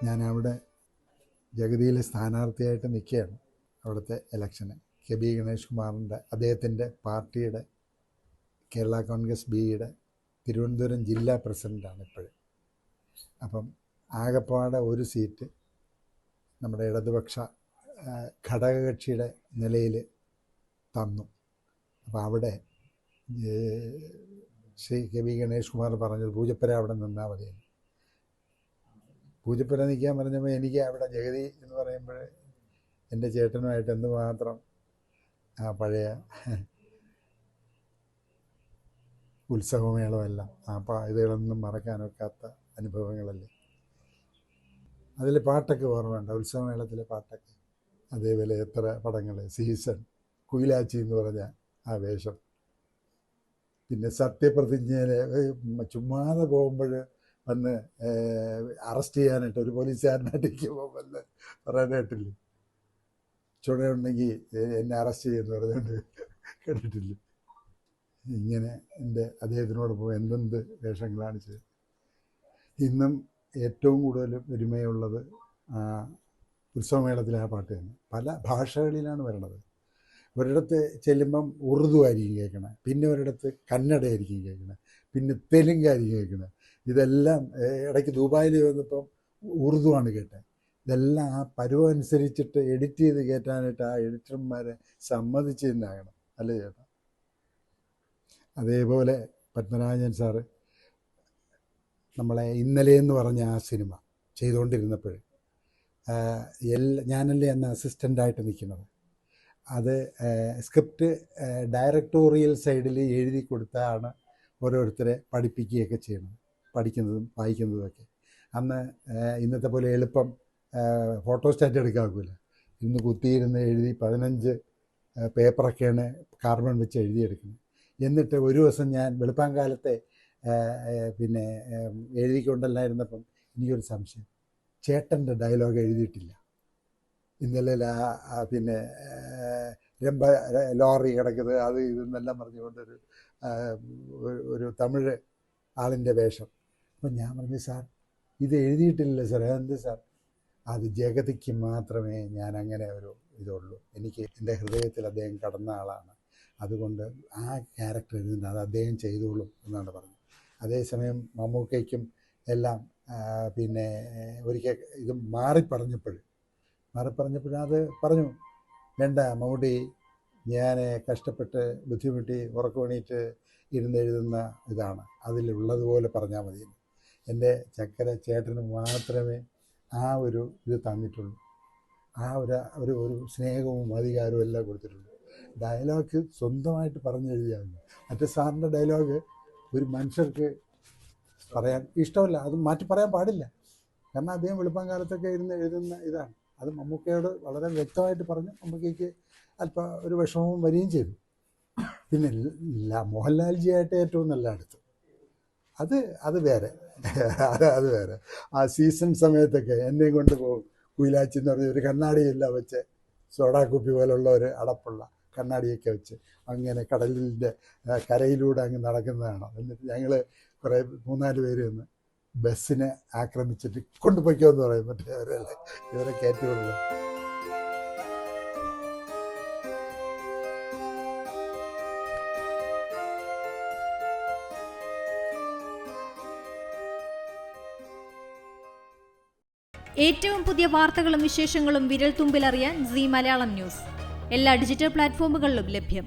ഞാനവിടെ ജഗതിയിലെ സ്ഥാനാർത്ഥിയായിട്ട് നിൽക്കുകയാണ്. അവിടുത്തെ ഇലക്ഷന് കെ.ബി. ഗണേഷ് കുമാറിൻ്റെ അദ്ദേഹത്തിൻ്റെ പാർട്ടിയുടെ കേരള കോൺഗ്രസ് ബിയുടെ തിരുവനന്തപുരം ജില്ലാ പ്രസിഡൻ്റാണ് ഇപ്പോഴും. അപ്പം ആകപ്പാടെ ഒരു സീറ്റ് നമ്മുടെ ഇടതുപക്ഷ ഘടകകക്ഷിയുടെ നിലയിൽ തന്നു. അപ്പോൾ അവിടെ ശ്രീ കെ.ബി. ഗണേഷ് കുമാർ പറഞ്ഞത് പൂജപ്പുര അവിടെ നിന്നാൽ മതിയെന്ന്. പൂജപ്പുര നിൽക്കാൻ പറഞ്ഞപ്പോൾ എനിക്ക് അവിടെ ജഗതി എന്ന് പറയുമ്പോൾ എൻ്റെ ചേട്ടനുമായിട്ട് എന്തുമാത്രം പഴയ ഉത്സവമേളമെല്ലാം അപ്പോൾ ഇതുകളൊന്നും മറക്കാനൊക്കാത്ത അനുഭവങ്ങളല്ലേ. അതിൽ പാട്ടൊക്കെ ഓർമ്മയുണ്ട്, ഉത്സവമേളത്തിലെ പാട്ടൊക്കെ. അതേപോലെ എത്ര പടങ്ങൾ, സീസൺ, കുയിലാച്ചി എന്ന് പറഞ്ഞ ആ വേഷം. പിന്നെ സത്യപ്രതിജ്ഞയിൽ ചുമ്മാതെ പോകുമ്പോൾ വന്ന് അറസ്റ്റ് ചെയ്യാനായിട്ട് ഒരു പോലീസുകാരനായിട്ടിരിക്കുമ്പോൾ വന്ന് പറയാനായിട്ടില്ലേ, ചുണയുണ്ടെങ്കിൽ എന്നെ അറസ്റ്റ് ചെയ്യുമെന്ന് പറഞ്ഞുകൊണ്ട് കേട്ടിട്ടില്ല. ഇങ്ങനെ അദ്ദേഹത്തിനോടൊപ്പം എന്തെന്ത് വേഷങ്ങളാണ് ചെയ്തത്. ഇന്നും ഏറ്റവും കൂടുതൽ ഒരുമയുള്ളത് ഉത്സവമേളത്തിലെ ആ പാട്ട് തന്നെ. പല ഭാഷകളിലാണ് വരണത്. ഒരിടത്ത് ചെല്ലുമ്പം ഉറുദു ആയിരിക്കും കേൾക്കണത്, പിന്നെ ഒരിടത്ത് കന്നഡ ആയിരിക്കും കേൾക്കണത്, പിന്നെ തെലുങ്കായിരിക്കും കേൾക്കണത്. ഇതെല്ലാം ഇടയ്ക്ക് ദുബായിൽ വന്നപ്പം ഉറുദുവാണ് കേട്ടത്. ഇതെല്ലാം ആ പരുവം അനുസരിച്ചിട്ട് എഡിറ്റ് ചെയ്ത് കയറ്റാനായിട്ട് ആ എഡിറ്റർമാരെ സമ്മതിച്ചിരുന്നാകണം, അല്ലേ ചേട്ടാ? അതേപോലെ പത്മരാജൻ സാറ് നമ്മളെ ഇന്നലെ എന്ന് പറഞ്ഞ ആ സിനിമ ചെയ്തുകൊണ്ടിരുന്നപ്പോൾ ഞാനല്ലേ അന്ന് അസിസ്റ്റൻ്റായിട്ട് നിൽക്കുന്നത്. അത് സ്ക്രിപ്റ്റ് ഡയറക്ടോറിയൽ സൈഡിൽ എഴുതി കൊടുത്താണ് ഓരോരുത്തരെ പഠിപ്പിക്കുകയൊക്കെ ചെയ്യണം, പഠിക്കുന്നതും വായിക്കുന്നതുമൊക്കെ. അന്ന് ഇന്നത്തെ പോലെ എളുപ്പം ഫോട്ടോസ്റ്റാറ്റ് എടുക്കാറില്ല. ഇന്ന് കുത്തിയിരുന്ന് എഴുതി 15 പേപ്പറൊക്കെയാണ് കാർബൺ വെച്ച് എഴുതിയെടുക്കുന്നത്. എന്നിട്ട് ഒരു ദിവസം ഞാൻ വെളുപ്പാങ്കാലത്തെ പിന്നെ എഴുതിക്കൊണ്ടല്ലായിരുന്നപ്പം എനിക്കൊരു സംശയം, ചേട്ടൻ്റെ ഡയലോഗ് എഴുതിയിട്ടില്ല. ഇന്നലെ പിന്നെ രംഭ ലോറി കിടക്കുന്നത് അത് ഇതെന്നെല്ലാം പറഞ്ഞുകൊണ്ടൊരു ഒരു തമിഴ് ആളിൻ്റെ വേഷം. അപ്പം ഞാൻ പറഞ്ഞു, സാർ ഇത് എഴുതിയിട്ടില്ല സാർ. എന്ത് സാർ? അത് ജഗതിക്ക് മാത്രമേ ഞാൻ അങ്ങനെ ഒരു ഇതുള്ളൂ. എനിക്ക് എൻ്റെ ഹൃദയത്തിൽ അദ്ദേഹം കടന്ന ആളാണ്, അതുകൊണ്ട് ആ ക്യാരക്ടർ എഴുതുന്നത് അത് അദ്ദേഹം ചെയ്തോളും എന്നാണ് പറഞ്ഞത്. അതേസമയം മമ്മൂക്കയ്ക്കും എല്ലാം പിന്നെ ഒരിക്കൽ ഇത് മാറിപ്പറഞ്ഞപ്പോൾ അത് പറഞ്ഞു, വേണ്ട മമ്മൂട്ടി, ഞാൻ കഷ്ടപ്പെട്ട് ബുദ്ധിമുട്ടി ഉറക്കമണിയിട്ട് ഇരുന്ന് എഴുതുന്ന ഇതാണ്, അതിലുള്ളതുപോലെ പറഞ്ഞാൽ മതി. എൻ്റെ ചക്കര ചേട്ടന് മാത്രമേ ആ ഒരു ഇത് തന്നിട്ടുള്ളൂ, ആ ഒരു സ്നേഹവും അധികാരവും എല്ലാം കൊടുത്തിട്ടുള്ളൂ. ഡയലോഗ് സ്വന്തമായിട്ട് പറഞ്ഞെഴുതിയാൽ മറ്റേ സാറിൻ്റെ ഡയലോഗ് ഒരു മനുഷ്യർക്ക് പറയാൻ ഇഷ്ടമല്ല, അത് മാറ്റി പറയാൻ പാടില്ല. കാരണം അദ്ദേഹം വെളുപ്പാങ്കാലത്തൊക്കെ ഇരുന്ന് എഴുതുന്ന ഇതാണ്. അത് മമ്മൂക്കയോട് വളരെ വ്യക്തമായിട്ട് പറഞ്ഞു. മമ്മൂക്കയ്ക്ക് അല്പം ഒരു വിഷമവും വരികയും ചെയ്തു. പിന്നെ മോഹൻലാൽജിയായിട്ട് ഏറ്റവും നല്ല അടുത്ത് അത് വേറെ അത് വേറെ. ആ സീസൺ സമയത്തൊക്കെ എന്നെയും കൊണ്ട് പോകും. കുയിലാച്ചി എന്ന് പറഞ്ഞ ഒരു കണ്ണാടിയെല്ലാം വെച്ച്, സോഡാ കുപ്പി പോലുള്ള ഒരു അടപ്പുള്ള കണ്ണാടിയൊക്കെ വെച്ച് അങ്ങനെ കടലിൻ്റെ കരയിലൂടെ അങ്ങ് നടക്കുന്നതാണ്. എന്നിട്ട് ഞങ്ങൾ കുറേ 3-4 പേര് നിന്ന് ബസ്സിനെ ആക്രമിച്ചിട്ട് കൊണ്ടുപോയിക്കോന്ന് പറയും. മറ്റേ ഇവരെ കയറ്റിവിടുന്നത്. ഏറ്റവും പുതിയ വാർത്തകളും വിശേഷങ്ങളും വിരൽ തുമ്പിലറിയാൻ സീ മലയാളം ന്യൂസ് എല്ലാ ഡിജിറ്റൽ പ്ലാറ്റ്ഫോമുകളിലും ലഭ്യം.